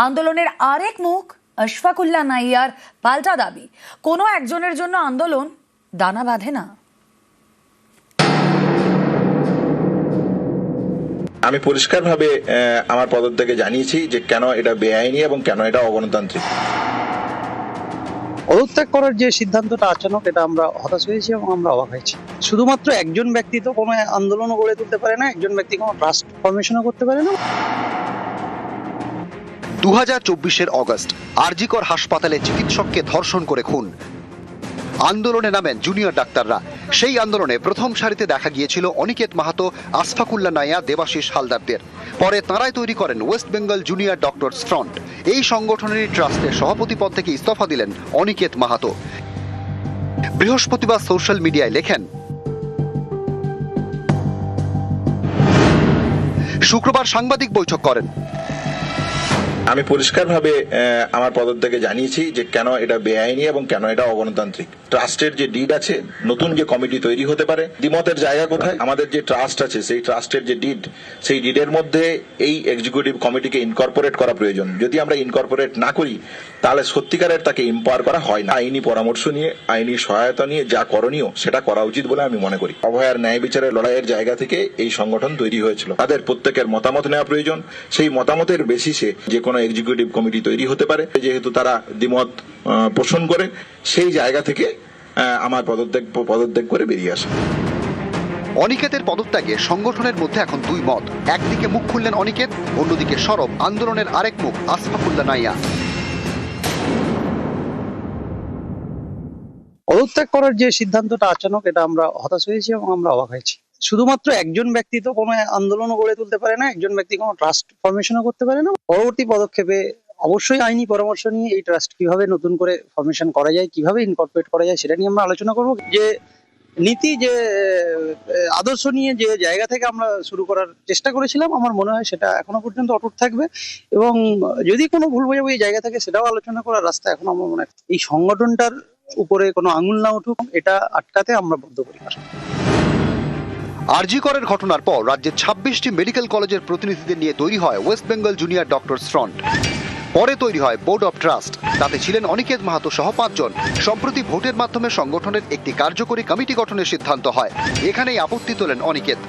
আন্দোলনের আরেক মুখ আশফাকুল্লাহ নাইয়ার পাল্টা দাবি, কোনো একজনের জন্য আন্দোলন দানা বাঁধে না। আমি পরিষ্কারভাবে আমার পদত্যাগে জানিয়েছি যে কেন এটা বেআইনি এবং কেন এটা অগণতান্ত্রিক। পদত্যাগ করার যে সিদ্ধান্তটা আচানক, এটা আমরা হতাশ হয়েছি এবং আমরা অবাক হয়েছি। শুধুমাত্র একজন ব্যক্তি তো কোনো আন্দোলনও গড়ে তুলতে পারে না, একজন ব্যক্তি কোনো ট্রাস্ট ফরমেশনও করতে পারে না। 2024 অগস্ট আরজি কর হাসপাতালে চিকিৎসককে ধর্ষণ করে খুন। আন্দোলনে নামেন জুনিয়র ডাক্তাররা। সেই আন্দোলনে প্রথম সারিতে দেখা গিয়েছিল অনিকেত মাহাতো, আশফাকুল্লাহ নাইয়া, দেবাশিস হালদারদের। পরে তাঁরাই তৈরি করেন West Bengal junior doctors front. এই সংগঠনের ট্রাস্টের সভাপতি পদ থেকে ইস্তফা দিলেন অনিকেত মাহাতো। বৃহস্পতিবার সোশ্যাল মিডিয়ায় লেখেন, শুক্রবার সাংবাদিক বৈঠক করেন। আমি পরিষ্কারভাবে আমার পদত্যাগে জানিয়েছি যে কেন এটা বেআইনি এবং কেন এটা অগণতান্ত্রিক। ট্রাস্টের যে ডিড আছে, নতুন যে কমিটি তৈরি হতে পারে, দ্বিমতের জায়গা কোথায়? আমাদের যে ট্রাস্ট আছে, সেই ট্রাস্টের যে ডিড, সেই ডিডের মধ্যে এই এক্সিকিউটিভ কমিটিকে ইনকর্পোরেট করা প্রয়োজন। যদি আমরা ইনকর্পোরেট না করি তাহলে সত্যিকারের তাকে এম্পাওয়ার করা হয় না। আইনি পরামর্শ নিয়ে, আইনি সহায়তা নিয়ে যা করণীয় সেটা করা উচিত বলে আমি মনে করি। অভয়ার ন্যায় বিচারের লড়াইয়ের জায়গা থেকে এই সংগঠন তৈরি হয়েছিল। তাদের প্রত্যেকের মতামত নেওয়া প্রয়োজন। সেই মতামতের বেসিসে যে কোনো এক্সিকিউটিভ কমিটি তৈরি হতে পারে। যেহেতু তারা দ্বিমত পোষণ করে, সেই জায়গা থেকে আমার পদত্যাগ করে বেরিয়ে আসে। অনিকেতের পদত্যাগে সংগঠনের মধ্যে এখন দুই মত। একদিকে মুখ খুললেন অনিকেত, অন্যদিকে সরব আন্দোলনের আরেক মুখ আশফাকুল্লাহ নাইয়া। পদত্যাগ করার যে সিদ্ধান্তটা আচানক, এটা আমরা হতাশ হয়েছি এবং আমরা অবাক হয়েছি। শুধুমাত্র একজন ব্যক্তি তো কোনো আন্দোলনও গড়ে তুলতে পারে না, একজন ব্যক্তি কোনো ট্রাস্ট ফরমেশনও করতে পারে না। পরবর্তী পদক্ষেপে অবশ্যই আইনি পরামর্শ নিয়ে এই ট্রাস্ট কিভাবে নতুন করে ফরমেশন করা যায়, কিভাবে ইনকর্পোরেট করা যায়, সেটা নিয়ে আমরা আলোচনা করব। যে নীতি, যে আদর্শ নিয়ে যে জায়গা থেকে আমরা শুরু করার চেষ্টা করেছিলাম, আমার মনে হয় সেটা এখনো পর্যন্ত অটুট থাকবে। এবং যদি কোনো ভুল বোঝাবুঝি জায়গা থাকে, সেটাও আলোচনা করার রাস্তা এখন আমার মনে হয়। এই সংগঠনটার উপরে কোনো আঙুল না উঠুক, এটা আটকাতে আমরা বদ্ধপরিকর। আরজি করের ঘটনার পর রাজ্যের 26টি মেডিকেল কলেজের প্রতিনিধিদের নিয়ে তৈরি হয় West Bengal junior doctors front. পরে তৈরি হয় বোর্ড অব ট্রাস্ট। তাতে ছিলেন অনিকেত মাহাতো সহ 5 জন। সম্প্রতি ভোটের মাধ্যমে সংগঠনের একটি কার্যকরী কমিটি গঠনের সিদ্ধান্ত হয়। এখানেই আপত্তি তোলেন অনিকেত।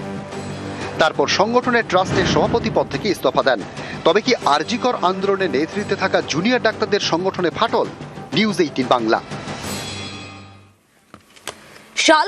তারপর সংগঠনের ট্রাস্টের সভাপতি পদ থেকে ইস্তফা দেন। তবে কি আরজি কর আন্দোলনের নেতৃত্বে থাকা জুনিয়র ডাক্তারদের সংগঠনে ফাটল? নিউজ 18 বাংলা।